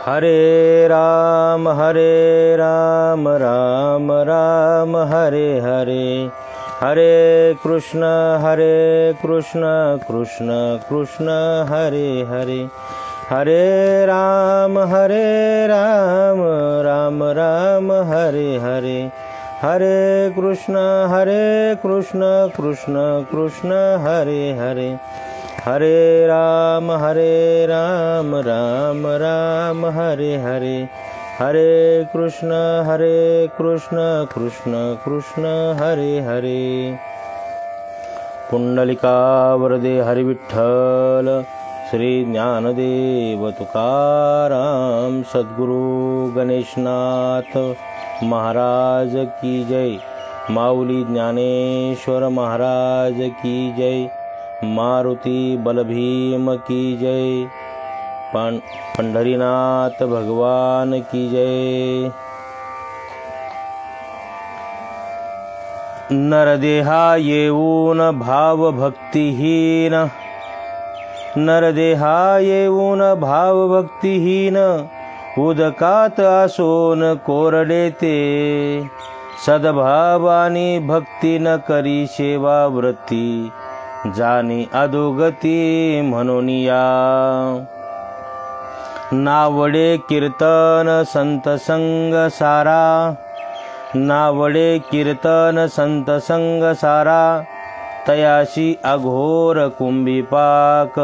हरे राम राम राम हरे हरे, हरे कृष्ण कृष्ण कृष्ण हरे हरे, हरे राम राम राम हरे हरे, हरे कृष्ण कृष्ण कृष्ण हरे हरे, हरे राम राम राम हरे हरे, हरे कृष्ण कृष्ण कृष्ण हरे हरे। पुंडलिका वरदे हरि विठ्ठल, श्री ज्ञानदेव तुकाराम सद्गुरु गणेशनाथ महाराज की जय, माऊली ज्ञानेश्वर महाराज की जय, मारुती बलभीम की जय, पंढरीनाथ भगवान की जय। नरदेहा येऊन भाव भक्तिहीन, नरदेहा येऊन भाव भक्तिहीन, उदकात आसोन कोरडे ते, सद्भावानी भक्ती न करी सेवा व्रती, जानी अधोगती म्हणूनिया। नावडे कीर्तन संत संग सारा, नावडे कीर्तन संत संग सारा, तयाशी अघोर कुंभीपाक,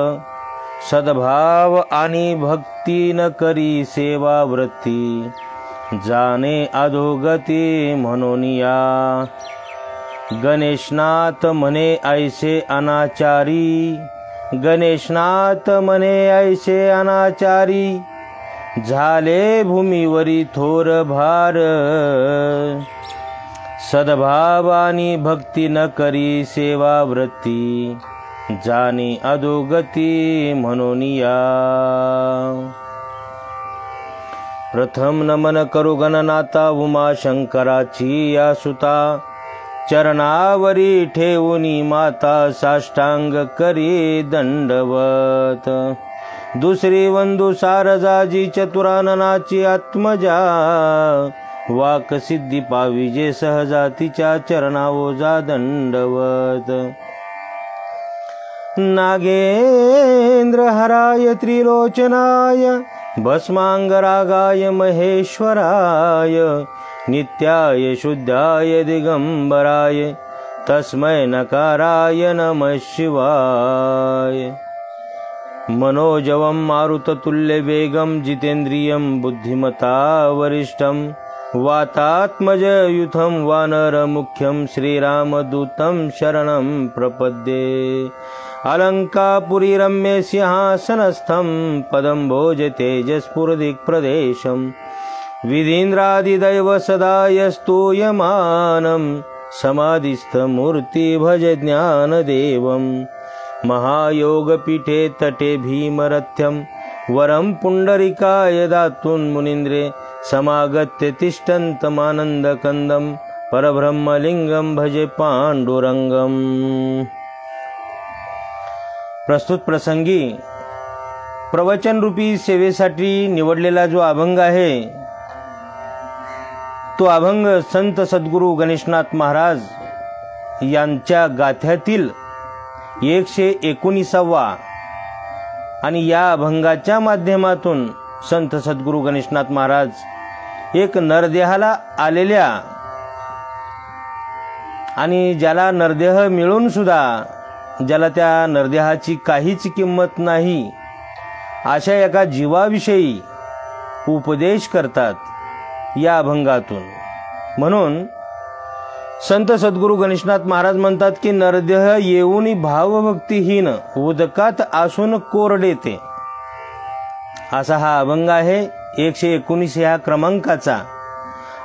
सद्भाव आणि भक्ती न करी सेवा व्रती, जाने अधोगती म्हणूनिया। गणेशनाथ म्हणे ऐसे अनाचारी, गणेशनाथ म्हणे ऐसे अनाचारी, झाले भूमीवरी थोर भार, सद्भावानी भक्ती न करी सेवा व्रती, जानी अधोगती म्हणूनिया। प्रथम नमन करू गणनाथा उमा शंकराची या सुता, चरणावरी ठेवूनी माता साष्टांग करी दंडवत, दुसरी वंदू सारजाजी चतुराननाची आत्मजा, वाक सिद्धी पाविजे सहजा तिच्या चरणावोजा दंडवत। नागेंद्र हराय त्रिलोचनाय, भस्मांगरागाय महेश्वराय, नित्याय शुद्धाय दिगंबराय, तस्मै नकाराय नमः शिवाय। मनोजवं मारुततुल्य वेगं, जितेन्द्रियं बुद्धिमता वरिष्ठं, वातात्मजयुथं वानरमुख्यं, श्रीरामदूतं शरणं प्रपद्ये। अलंकापुरी रम्य सिंहासनस्थं, पदं भोज तेजस्फुरदिक्प्रदेशं, विधीन्द्रादिदैव सदा स्तूयमानं, समाधिस्थमूर्ति भज ज्ञानदेवं। महायोगपीठे तटे भीमरथ्यं, वरं पुंडरीकाय दातुन्मुनीन्द्रे, समागत्य तिष्ठन्तमानन्दकन्दं, परब्रह्मलिंगं भजे पांडुरंगं। प्रस्तुत प्रसंगी प्रवचन रूपी सेवेसाठी निवडलेला जो अभंग आहे, तो अभंग संत सद्गुरु गणेशनाथ महाराज यांच्या गाथ्यातील 119वा, आणि या अभंगाच्या माध्यमातून संत सद्गुरु गणेशनाथ महाराज एक नरदेहाला आलेल्या आणि ज्याला नरदेह मिळून सुद्धा ज्याला त्या नरदेहाची काहीच किंमत नाही, अशा एका जीवाविषयी उपदेश करतात या अभंगातून। म्हणून संत सद्गुरु गणेशनाथ महाराज म्हणतात की नरदेह येऊनी भावभक्तिहीन, उदकात आसून कोरडे ते, असा हा अभंग आहे 119 ह्या क्रमांकाचा।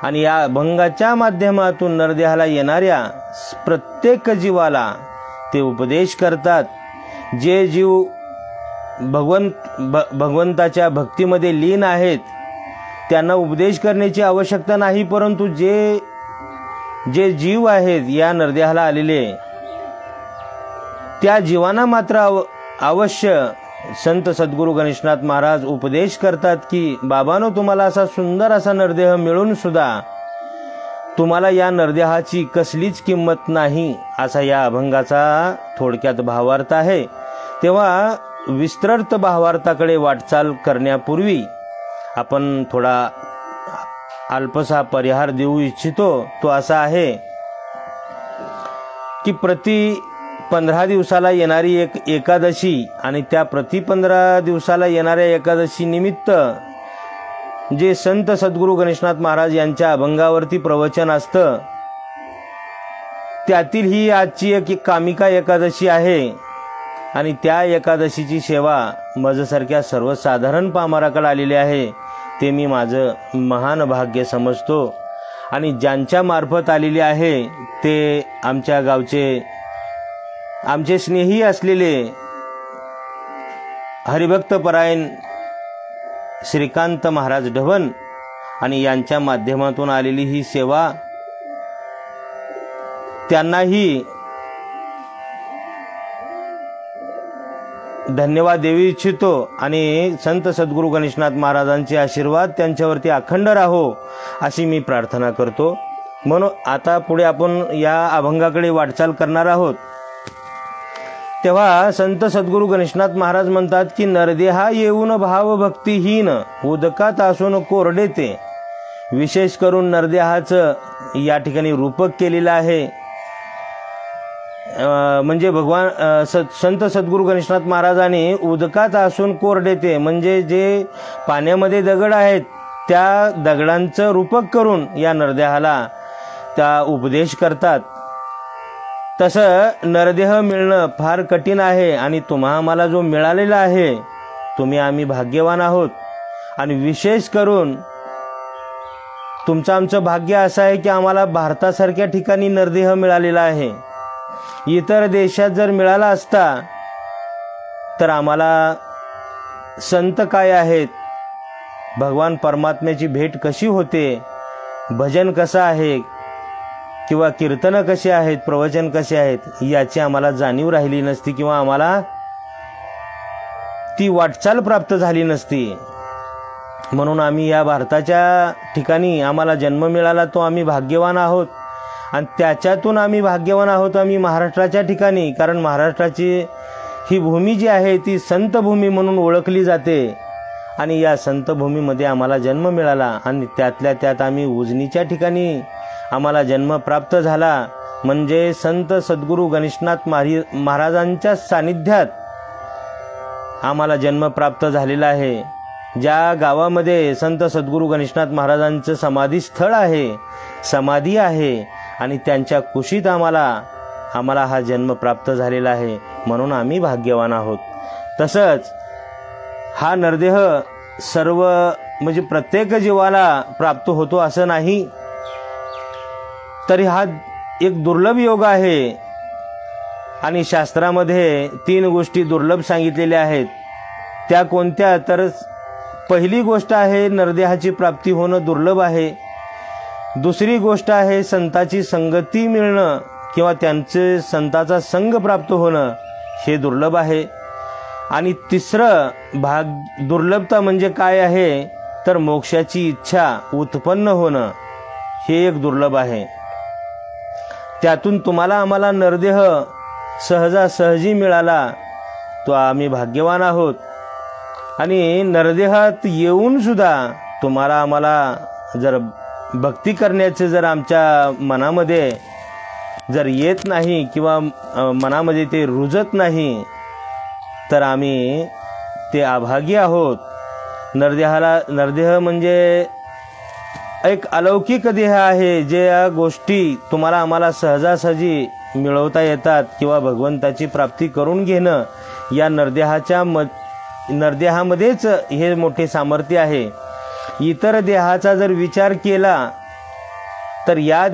आणि या अभंगाच्या माध्यमातून नरदेहाला येणाऱ्या प्रत्येक जीवाला ते उपदेश करतात। जे जीव भगवंताच्या भक्तीमध्ये लीन आहेत त्यांना उपदेश करण्याची आवश्यकता नाही, परंतु जे जीव आहेत या नरदेहाला आलेले, त्या जीवांना मात्र अवश्य संत सद्गुरू गणेशनाथ महाराज उपदेश करतात की बाबांनो, तुम्हाला असा सुंदर असा नरदेह मिळून सुद्धा तुम्हाला या नरदेहाची कसलीच किंमत नाही, असा या अभंगाचा थोडक्यात भावार्थ आहे. तेव्हा विस्तृत भावार्थाकडे वाटचाल करण्यापूर्वी आपण थोडा अल्पसा परिहार देऊ इच्छितो. तो असा आहे की प्रति 15 दिवसाला येणारी एक एकादशी आणि त्या प्रति 15 दिवसाला येणाऱ्या एकादशी निमित्त जे संत सद्गुरू गणेशनाथ महाराज यांच्या अभंगावरती प्रवचन असतं, त्यातील ही आजची एक कामिका एकादशी आहे. आणि त्या एकादशीची सेवा माझ्यासारख्या सर्वसाधारण पामराकडे आलेली आहे. ते मी माझं महान भाग्य समजतो. आणि ज्यांच्या मार्फत आलेली आहे ते आमच्या गावचे आमचे स्नेही असलेले हरिभक्त परायण श्रीकांत महाराज ढवण आणि यांच्या माध्यमातून आलेली ही सेवा त्यांनाही धन्यवाद देऊ इच्छितो. आणि संत सद्गुरू गणेशनाथ महाराजांचे आशीर्वाद त्यांच्यावरती अखंड राहो अशी मी प्रार्थना करतो. म्हणून आता पुढे आपण या अभंगाकडे वाटचाल करणार आहोत. तेव्हा संत सद्गुरू गणेशनाथ महाराज म्हणतात की नरदेहा येऊन भाव भक्तिहीन, उदकात असून कोरडे ते. विशेष करून नरदेहाचं या ठिकाणी रूपक केलेलं आहे. म्हणजे भगवान संत सद्गुरू गणेशनाथ महाराजांनी उदकात असून कोरडे ते म्हणजे जे पाण्यामध्ये दगड आहेत त्या दगडांचं रूपक करून या नरदेहाला त्या उपदेश करतात. तसं नरदेह मिळणं फार कठीण आहे आणि तुम्हा आम्हाला जो मिळालेला आहे, तुम्ही आम्ही भाग्यवान आहोत. आणि विशेष करून तुमचं आमचं भाग्य असं आहे की आम्हाला भारतासारख्या ठिकाणी नरदेह मिळालेला आहे. इतर देशात जर मिळाला असता तर आम्हाला संत काय आहेत, भगवान परमात्म्याची भेट कशी होते, भजन कसं आहे किंवा कीर्तन कसे आहेत, प्रवचन कसे आहेत, याची आम्हाला जाणीव राहिली नसती किंवा आम्हाला ती वाटचाल प्राप्त झाली नसती. म्हणून आम्ही या भारताच्या ठिकाणी आम्हाला जन्म मिळाला तो आम्ही भाग्यवान आहोत. आणि त्याच्यातून आम्ही भाग्यवान आहोत आम्ही महाराष्ट्राच्या ठिकाणी, कारण महाराष्ट्राची ही भूमी जी आहे ती संत भूमी म्हणून ओळखली जाते. आणि या संत भूमीमध्ये आम्हाला जन्म मिळाला आणि त्यातल्या त्यात आम्ही उजनीच्या ठिकाणी आम्हाला जन्म प्राप्त झाला. म्हणजे संत सद्गुरू गणेशनाथ महाराजांच्या सानिध्यात आम्हाला जन्म प्राप्त झालेला आहे. ज्या गावामध्ये संत सद्गुरू गणेशनाथ महाराजांचं समाधी स्थळ आहे, समाधी आहे आणि त्यांच्या कुशीत आम्हाला हा जन्म प्राप्त झालेला आहे. म्हणून आम्ही भाग्यवान आहोत. तसंच हा नरदेह सर्व म्हणजे प्रत्येक जीवाला प्राप्त होतो असं नाही. तरी हा एक दुर्लभ योग आहे. आणि शास्त्रामध्ये 3 गोष्टी दुर्लभ सांगितलेल्या आहेत. त्या कोणत्या? तर पहिली गोष्ट आहे नरदेहाची प्राप्ती होणं दुर्लभ आहे. दुसरी गोष्ट आहे संताची संगती मिळणं किंवा त्यांचे संताचा संग प्राप्त होणं, हे दुर्लभ आहे. आणि तिसरं दुर्लभता म्हणजे काय आहे तर मोक्षाची इच्छा उत्पन्न होणं, हे एक दुर्लभ आहे. त्यातून तुम्हाला आम्हाला नरदेह सहजासहजी मिळाला तो आम्ही भाग्यवान आहोत. आणि नरदेहात येऊन सुद्धा तुम्हाला आम्हाला जर भक्ती करण्याचे जर आमच्या मनामध्ये जर येत नाही किंवा मनामध्ये ते रुजत नाही तर आम्ही ते अभागी आहोत. नरदेह म्हणजे एक अलौकिक देह आहे, जे या गोष्टी तुम्हाला आम्हाला सहजासहजी मिळवता येतात किंवा भगवंताची प्राप्ती करून घेणं या नरदेहामध्येच हे मोठे सामर्थ्य आहे. इतर देहाचा जर विचार केला तर या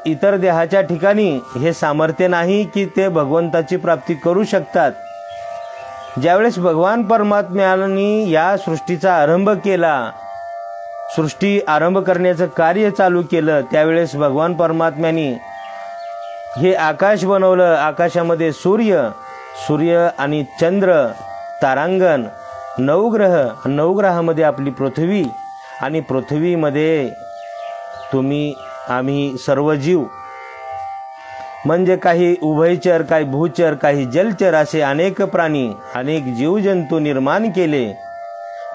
इतर देहाच्या ठिकाणी हे सामर्थ्य नाही की ते भगवंताची प्राप्ती करू शकतात. ज्यावेळेस भगवान परमात्म्याने या सृष्टीचा आरंभ केला, सृष्टी आरंभ करण्याचं कार्य चालू केलं, त्यावेळेस भगवान परमात्म्याने हे आकाश बनवलं. आकाशामध्ये सूर्य आणि चंद्र तारांगण, नवग्रह, नवग्रहामध्ये आपली पृथ्वी आणि पृथ्वीमध्ये आम्ही सर्व जीव, म्हणजे काही उभयचर, काही भूचर, काही जलचर असे अनेक प्राणी, अनेक जीवजंतू निर्माण केले.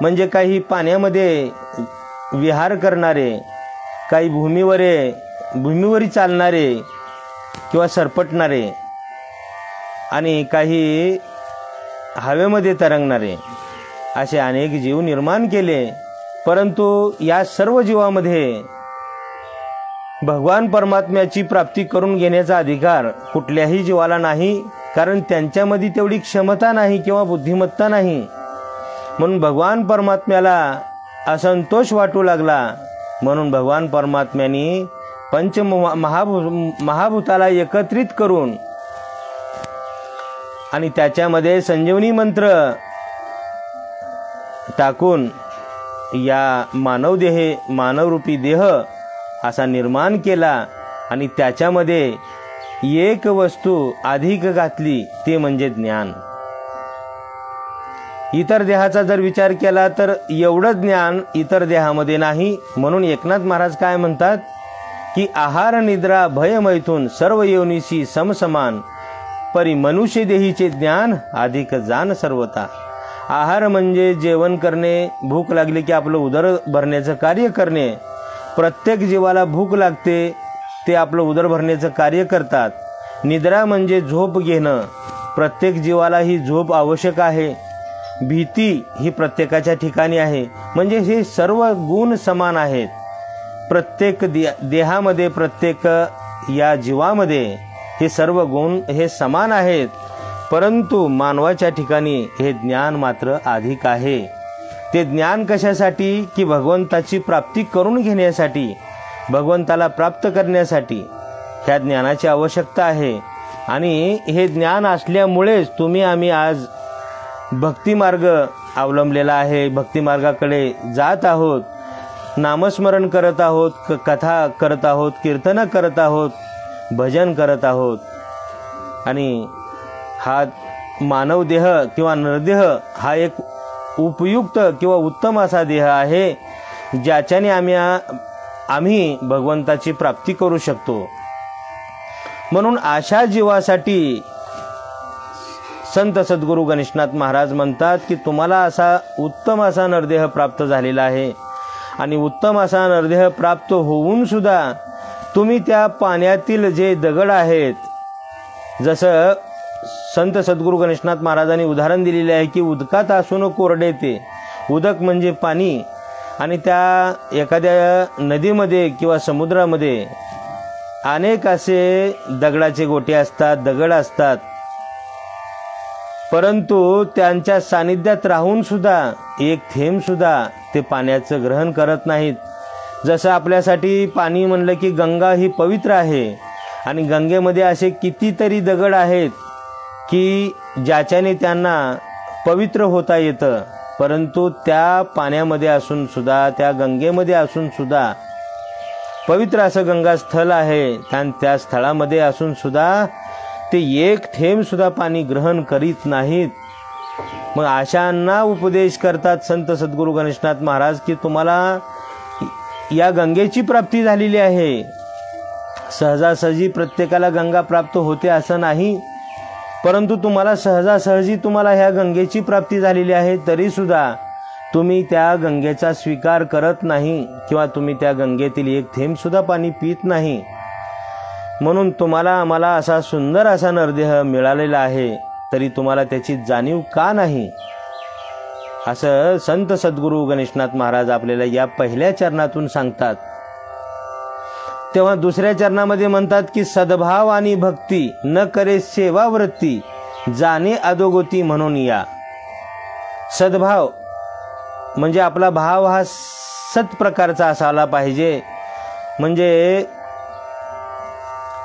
म्हणजे काही पाण्यामध्ये विहार करणारे, काही भूमीवरी चालणारे किंवा सरपटणारे, आणि काही हवेमध्ये तरंगणारे असे अनेक जीव निर्माण केले. परंतु या सर्व जीवामध्ये भगवान परमात्म्याची प्राप्ती करून घेण्याचा अधिकार कुठल्याही जीवाला नाही, कारण त्यांच्यामध्ये तेवढी क्षमता नाही किंवा बुद्धिमत्ता नाही. म्हणून भगवान परमात्म्याला असंतोष वाटू लागला. म्हणून भगवान परमात्म्याने महाभूताला एकत्रित करून आणि त्याच्यामध्ये संजीवनी मंत्र टाकून या मानवरूपी देह असा निर्माण केला आणि त्याच्यामध्ये एक वस्तू अधिक घातली, ते म्हणजे ज्ञान. इतर देहाचा जर विचार केला तर एवढं ज्ञान इतर देहामध्ये नाही. म्हणून एकनाथ महाराज काय म्हणतात की आहार निद्रा भय मैथून सर्व योनीशी समसमान, परी मनुष्य देहीचे ज्ञान अधिक जाण सर्वता. आहार म्हणजे जेवण करणे, भूक लागली की आपलं उदर भरण्याचं कार्य करणे. प्रत्येक जीवाला भूक लागते, ते आपलं उदर भरण्याचं कार्य करतात. निद्रा म्हणजे झोप घेणं, प्रत्येक जीवाला ही झोप आवश्यक आहे. भीती ही प्रत्येकाच्या ठिकाणी आहे. म्हणजे हे सर्व गुण समान आहेत प्रत्येक देहामध्ये, प्रत्येक या जीवामध्ये हे सर्व गुण हे समान आहेत. परंतु मानवाच्या ठिकाणी हे ज्ञान मात्र अधिक आहे. ते ज्ञान कशासाठी की भगवंताची प्राप्ती करून घेण्यासाठी, भगवंताला प्राप्त करण्यासाठी ह्या ज्ञानाची आवश्यकता आहे. आणि हे ज्ञान असल्यामुळेच आम्ही आज भक्तिमार्ग अवलंबलेला आहे. भक्तिमार्गाकडे जात आहोत, नामस्मरण करत आहोत, कथा करत आहोत, कीर्तन करत आहोत, भजन करत आहोत. आणि हा मानव देह किंवा नरदेह हा एक उपयुक्त किंवा उत्तम असा देह आहे, ज्याच्याने आम्ही भगवंताची प्राप्ती करू शकतो. म्हणून अशा जीवासाठी संत सद्गुरू गणेशनाथ महाराज म्हणतात की तुम्हाला असा उत्तम असा नरदेह प्राप्त झालेला आहे. आणि उत्तम असा नरदेह प्राप्त होऊन सुद्धा तुम्ही त्या पाण्यातील जे दगड आहेत, जसं संत सद्गुरू गणेशनाथ महाराजांनी उदाहरण दिलेले आहे की उदकात असून कोरडे ते. उदक म्हणजे पाणी, आणि त्या एखाद्या नदीमध्ये किंवा समुद्रामध्ये अनेक असे दगडाचे गोटे असतात, दगड असतात, परंतु त्यांच्या सानिध्यात राहून सुद्धा एक थेंब सुद्धा ते पाण्याचं ग्रहण करत नाहीत. जसं आपल्यासाठी पाणी म्हणलं की गंगा ही पवित्र आहे, आणि गंगेमध्ये असे कितीतरी दगड आहेत की ज्याच्याने त्यांना पवित्र होता येतं, परंतु त्या पाण्यामध्ये असून सुद्धा, त्या गंगेमध्ये असून सुद्धा, पवित्र असं गंगा स्थळ आहे, त्या स्थळामध्ये असून सुद्धा ते एक थेंब सुद्धा पाणी ग्रहण करीत नाहीत. मग अशांना उपदेश करतात संत सद्गुरू गणेशनाथ महाराज की तुम्हाला या गंगेची प्राप्ती झालेली आहे. सहजासहजी प्रत्येकाला गंगा प्राप्त होते असं नाही, परंतु तुम्हाला सहजासहजी तुम्हाला ह्या गंगेची प्राप्ती झालेली आहे, तरी सुद्धा तुम्ही त्या गंगेचा स्वीकार करत नाही किंवा तुम्ही त्या गंगेतील एक थेंब सुद्धा पाणी पित नाही. म्हणून आम्हाला असा सुंदर असा नरदेह मिळालेला आहे, तरी तुम्हाला त्याची जाणीव का नाही, असं संत सद्गुरू गणेशनाथ महाराज आपल्याला या पहिल्या चरणातून सांगतात. तेव्हा दुसऱ्या चरणामध्ये म्हणतात की सद्भाव आणि भक्ती न करे सेवा वृत्ती, जाणे अधोगती म्हणून या. सद्भाव म्हणजे आपला भाव हा सत प्रकारचा असायला पाहिजे. म्हणजे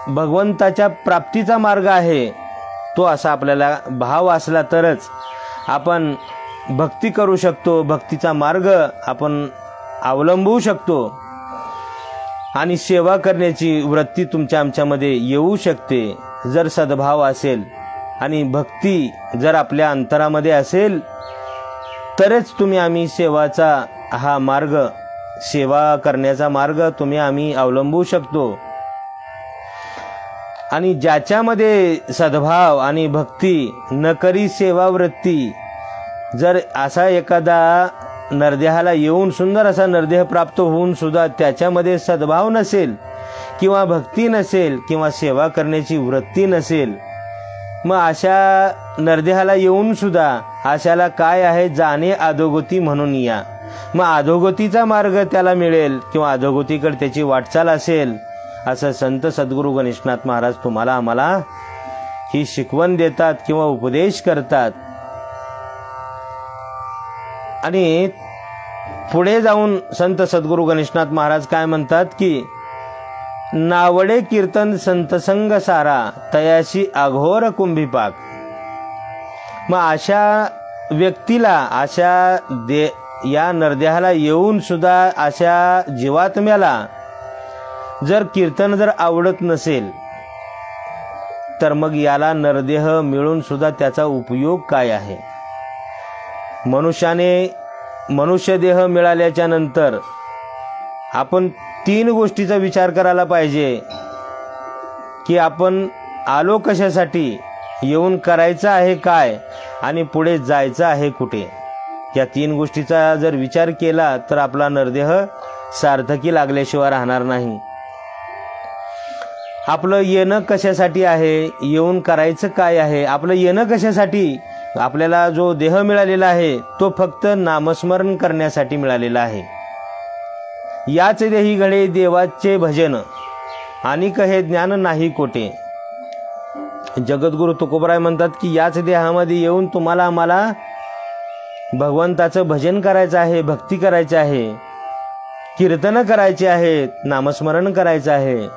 भगवंताच्या प्राप्तीचा मार्ग आहे तो असा आपल्याला भाव असला तरच आपण भक्ती करू शकतो, भक्तीचा मार्ग आपण अवलंबू शकतो, आणि सेवा करण्याची वृत्ती आमच्यामध्ये येऊ शकते. जर सद्भाव असेल आणि भक्ती जर आपल्या अंतरामध्ये असेल तरच आम्ही सेवाचा हा मार्ग, सेवा करण्याचा मार्ग आम्ही अवलंबू शकतो. आणि ज्याच्यामध्ये सद्भाव आणि भक्ती न करी सेवा वृत्ती, जर असा एखादा नरदेहाला येऊन सुंदर असा नरदेह प्राप्त होऊन सुद्धा त्याच्यामध्ये सद्भाव नसेल किंवा भक्ती नसेल किंवा सेवा करण्याची वृत्ती नसेल, मग अशा नरदेहाला येऊन सुद्धा अशाला काय आहे, जाणे अधोगती म्हणून या. मग अधोगतीचा मार्ग त्याला मिळेल किंवा अधोगतीकडे त्याची वाटचाल असेल, असं संत सद्गुरू गणेशनाथ महाराज तुम्हाला आम्हाला ही शिकवण देतात किंवा उपदेश करतात. आणि पुढे जाऊन संत सद्गुरू गणेशनाथ महाराज काय म्हणतात की नावडे कीर्तन संतसंग सारा, तयाशी अघोर कुंभीपाक. मग अशा व्यक्तीला, या नरदेहाला येऊन सुद्धा अशा जीवात्म्याला जर कीर्तन जर आवडत नसेल तर मग याला नरदेह मिळून सुद्धा त्याचा उपयोग काय आहे. मनुष्य देह मिळाल्याच्या नंतर आपण 3 गोष्टीचा विचार करायला पाहिजे की आपण आलो कशासाठी, येऊन करायचं आहे काय आणि पुढे जायचं आहे कुठे. या 3 गोष्टीचा जर विचार केला तर आपला नरदेह सार्थकी लागल्याशिवाय राहणार नाही. आपलं येणं कशासाठी आहे, येऊन करायचं काय आहे. आपलं येणं कशासाठी, आपल्याला जो देह मिळालेला आहे तो फक्त नामस्मरण करण्यासाठी मिळालेला आहे. याच देही घडे देवाचे भजन, आणि कहे ज्ञान नाही कोठे. जगद्गुरु तुकोबराय म्हणतात की याच देहामध्ये येऊन तुम्हाला आम्हाला भगवंताचं भजन करायचं आहे, भक्ती करायची आहे, कीर्तन करायचे आहेत, नामस्मरण करायचं आहे.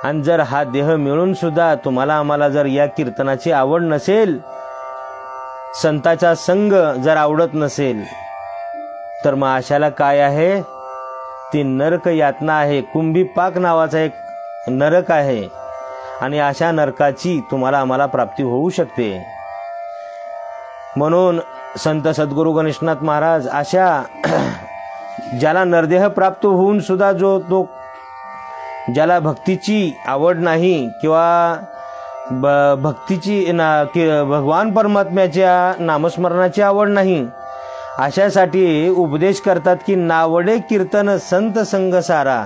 आणि जर हा देह मिळून सुद्धा तुम्हाला आम्हाला जर या कीर्तनाची आवड नसेल, संताचा संग जर आवडत नसेल, तर मग अशाला काय आहे, ती नरक यातना आहे. कुंभीपाक नावाचा एक नरक आहे आणि अशा नरकाची तुम्हाला आम्हाला प्राप्ती होऊ शकते. म्हणून संत सद्गुरू गणेशनाथ महाराज अशा ज्याला नरदेह प्राप्त होऊन सुद्धा ज्याला भक्तीची आवड नाही किंवा भक्तीची भगवान परमात्म्याच्या नामस्मरणाची आवड नाही, अशासाठी उपदेश करतात की नावडे कीर्तन संत संग सारा.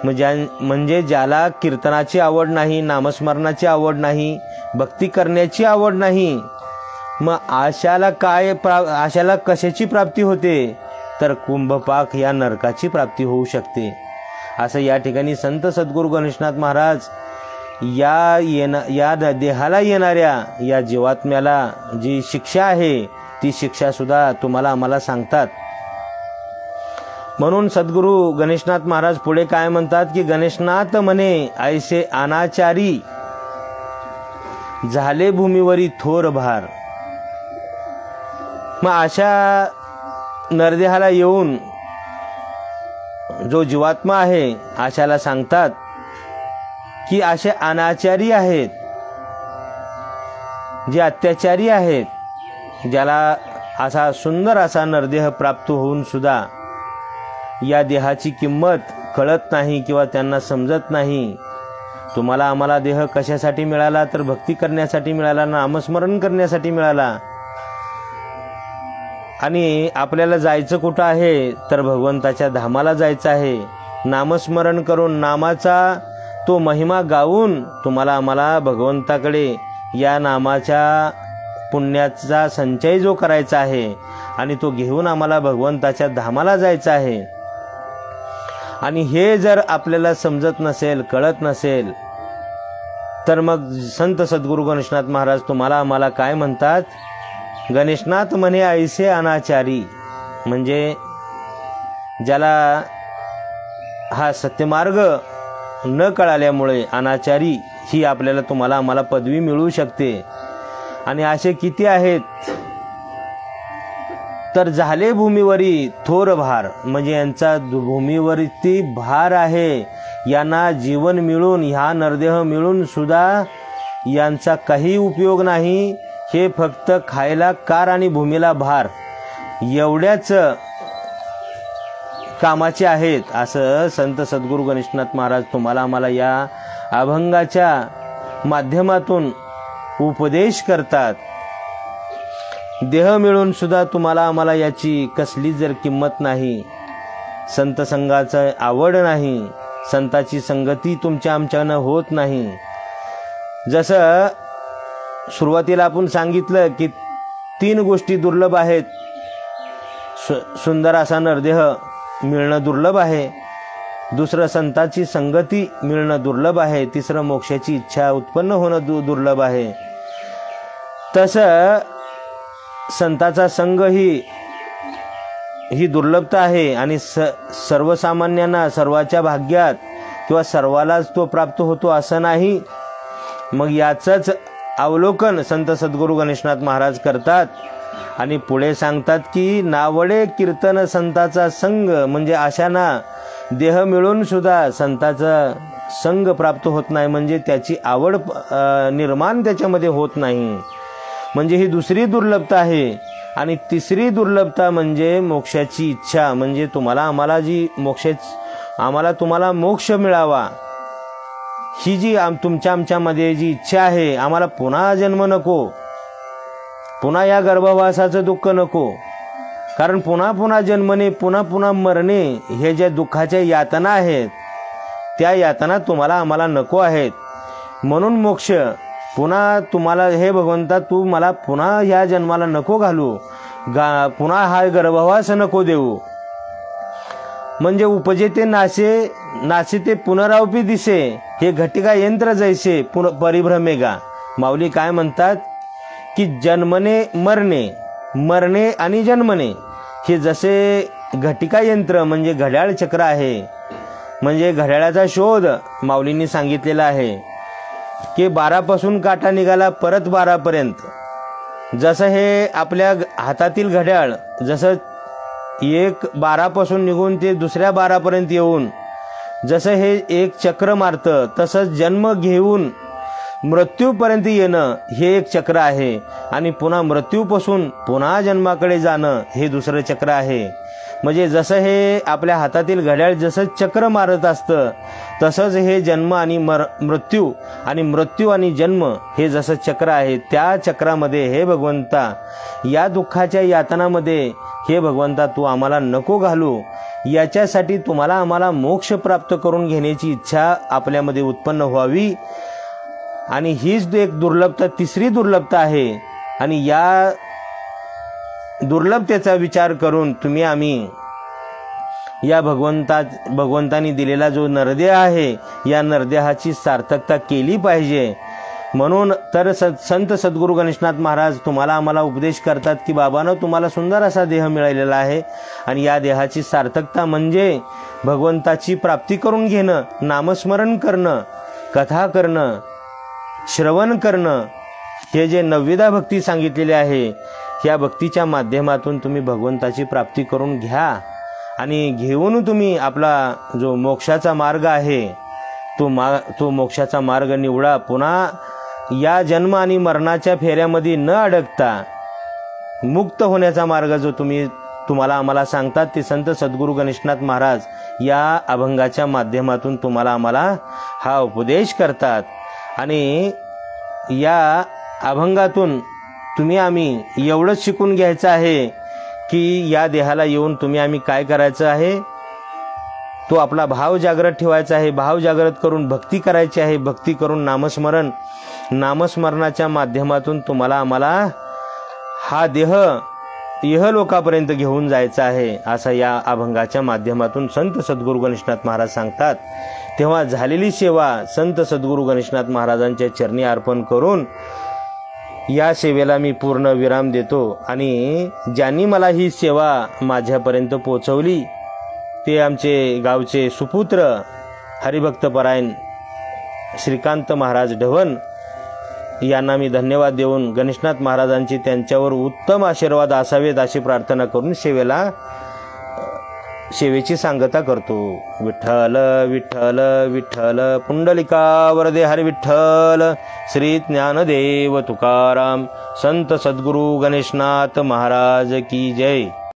म्हणजे ज्याला कीर्तनाची आवड नाही, नामस्मरणाची आवड नाही, भक्ती करण्याची आवड नाही, मग आशाला कशाची प्राप्ती होते, तर कुंभपाक या नरकाची प्राप्ती होऊ शकते. असं या ठिकाणी संत सद्गुरू गणेशनाथ महाराज या देहाला येणाऱ्या या जीवात्म्याला जी शिक्षा आहे ती शिक्षा सुद्धा तुम्हाला आम्हाला सांगतात. म्हणून सद्गुरू गणेशनाथ महाराज पुढे काय म्हणतात की गणेशनाथ म्हणे ऐसे अनाचारी, झाले भूमीवरी थोर भार. मग अशा नरदेहाला येऊन जो जीवात्मा आहे अशाला सांगतात की असे अनाचारी आहेत, जे अत्याचारी आहेत, ज्याला असा सुंदर असा नरदेह प्राप्त होऊन सुद्धा या देहाची किंमत कळत नाही किंवा त्यांना समजत नाही. तुम्हाला आम्हाला देह कशासाठी मिळाला, तर भक्ती करण्यासाठी मिळाला, नामस्मरण करण्यासाठी मिळाला. आणि आपल्याला जायचं कुठं आहे, तर भगवंताच्या धामाला जायचं आहे. नामस्मरण करून नामाचा तो महिमा गाऊन तुम्हाला आम्हाला भगवंताकडे या नामाच्या पुण्याचा संचय जो करायचा आहे आणि तो घेऊन आम्हाला भगवंताच्या धामाला जायचं आहे. आणि हे जर आपल्याला समजत नसेल, कळत नसेल, तर मग संत सद्गुरू गणेशनाथ महाराज तुम्हाला आम्हाला काय म्हणतात, गणेशनाथ म्हणे ऐसे अनाचारी. म्हणजे ज्याला हा सत्यमार्ग न कळाल्यामुळे अनाचारी ही आपल्याला तुम्हाला आम्हाला पदवी मिळू शकते. आणि असे किती आहेत, तर झाले भूमीवरी थोर भार. म्हणजे यांचा भूमीवरती भार आहे, यांना जीवन मिळून, ह्या नरदेह मिळून सुद्धा यांचा काही उपयोग नाही, हे फक्त खायला कार आणि भूमीला भार एवढ्याच कामाचे आहेत, असं संत सद्गुरू गणेशनाथ महाराज तुम्हाला आम्हाला या अभंगाच्या माध्यमातून उपदेश करतात. देह मिळून सुद्धा तुम्हाला आम्हाला याची कसली जर किंमत नाही, संत संघाचं आवड नाही, संताची संगती तुमच्या आमच्यानं होत नाही. जसं सुरुवातीला आपण सांगितलं की 3 गोष्टी दुर्लभ आहेत. सुंदर असा नरदेह मिळणं दुर्लभ आहे, दुसरं संताची संगती मिळणं दुर्लभ आहे, तिसरं मोक्षाची इच्छा उत्पन्न होणं दुर्लभ आहे. तसं संताचा संघ ही दुर्लभता आहे आणि सर्वसामान्यांना सर्वाच्या भाग्यात किंवा सर्वालाच तो प्राप्त होतो असं नाही. मग याचंच अवलोकन संत सद्गुरू गणेशनाथ महाराज करतात आणि पुढे सांगतात की नावडे कीर्तन संताचा संग, म्हणजे अशांना देह मिळून सुद्धा संताचा संग प्राप्त होत नाही, म्हणजे त्याची आवड निर्माण त्याच्यामध्ये होत नाही. म्हणजे ही दुसरी दुर्लभता आहे. आणि तिसरी दुर्लभता म्हणजे मोक्षाची इच्छा, म्हणजे तुम्हाला आम्हाला जी तुम्हाला मोक्ष मिळावा ही जी तुमच्या आमच्यामध्ये जी इच्छा आहे, आम्हाला पुन्हा जन्म नको, पुन्हा या गर्भवासाचं दुःख नको, कारण पुन्हा पुन्हा जन्मणे पुन्हा पुन्हा मरणे हे ज्या दुःखाच्या यातना आहेत त्या यातना तुम्हाला आम्हाला नको आहेत. म्हणून मोक्ष पुन्हा तुम्हाला, हे भगवंता तू मला पुन्हा या जन्माला नको घालू, पुन्हा हा गर्भवास नको देऊ. म्हणजे उपजे ते नासे ते पुनरावपी दिसे, हे घटिका यंत्र जैसे परिभ्रमेगा. माऊली काय म्हणतात की जन्मने मरणे, मरणे आणि जन्मने हे जसे घटिका यंत्र म्हणजे घड्याळ चक्र आहे, म्हणजे घड्याळाचा शोध माऊलींनी सांगितलेला आहे की 12 पासून काटा निघाला परत 12 पर्यंत. जसं हे आपल्या हातातील घड्याळ जसं 12 पासून निघून ते दुसऱ्या 12 पर्यंत येऊन जसं हे एक चक्र मारतं, तसंच जन्म घेऊन मृत्यूपर्यंत येणं हे एक चक्र आहे आणि पुन्हा मृत्यूपासून पुन्हा जन्माकडे जाणं हे दुसरं चक्र आहे. म्हणजे जसं हे आपल्या हातातील घड्याळ जसं चक्र मारत असतं तसंच हे जन्म आणि मृत्यू आणि जन्म हे जसं चक्र आहे, त्या चक्रामध्ये हे भगवंता या दुःखाच्या यातनामध्ये हे भगवंता तू आम्हाला नको घालू, याच्यासाठी तुम्हाला आम्हाला मोक्ष प्राप्त करून घेण्याची इच्छा आपल्यामध्ये उत्पन्न व्हावी. आणि हीच एक दुर्लभता, तिसरी दुर्लभता आहे. आणि या दुर्लभतेचा विचार करून तुम्ही आम्ही या भगवंतानी दिलेला जो नरदेह आहे या नरदेहाची सार्थकता केली पाहिजे. म्हणून तर संत सद्गुरू गणेशनाथ महाराज तुम्हाला आम्हाला उपदेश करतात की बाबांनो, तुम्हाला सुंदर असा देह मिळालेला आहे आणि या देहाची सार्थकता म्हणजे भगवंताची प्राप्ती करून घेणं, नामस्मरण करणं, कथा करणं, श्रवण करणं, हे जे 9विधा भक्ती सांगितलेली आहे या भक्तीच्या माध्यमातून तुम्ही भगवंताची प्राप्ती करून घ्या. आणि घेऊन तुम्ही आपला जो मोक्षाचा मार्ग आहे तो मोक्षाचा मार्ग निवडा. पुन्हा या जन्म आणि मरणाच्या फेऱ्यामध्ये न अडकता मुक्त होण्याचा मार्ग जो तुम्हाला आम्हाला सांगतात ते संत सद्गुरू गणेशनाथ महाराज या अभंगाच्या माध्यमातून तुम्हाला आम्हाला हा उपदेश करतात. आणि या अभंगातून तुम्ही आम्ही एवढंच शिकून घ्यायचं आहे की या देहाला येऊन तुम्ही आम्ही काय करायचं आहे, तो आपला भाव जागृत ठेवायचा आहे. भाव जागृत करून भक्ती करायची आहे. भक्ती करून नामस्मरणाच्या माध्यमातून तुम्हाला आम्हाला हा देह इहलोकापर्यंत घेऊन जायचा आहे, असं या अभंगाच्या माध्यमातून संत सद्गुरू गणेशनाथ महाराज सांगतात. तेव्हा झालेली सेवा संत सद्गुरू गणेशनाथ महाराजांच्या चरणी अर्पण करून या सेवेला मी पूर्ण विराम देतो. आणि ज्यांनी मला ही सेवा माझ्यापर्यंत पोचवली ते आमचे गावचे सुपुत्र हरिभक्तपरायण श्रीकांत महाराज ढवण यांना मी धन्यवाद देऊन गणेशनाथ महाराजांची त्यांच्यावर उत्तम आशीर्वाद असावेत अशी प्रार्थना करून सेवेची सांगता करतो. विठ्ठल विठ्ठल विठ्ठल पुंडलिका वरदे हरी विठ्ठल. श्री ज्ञानदेव तुकाराम संत सद्गुरु गणेशनाथ महाराज की जय.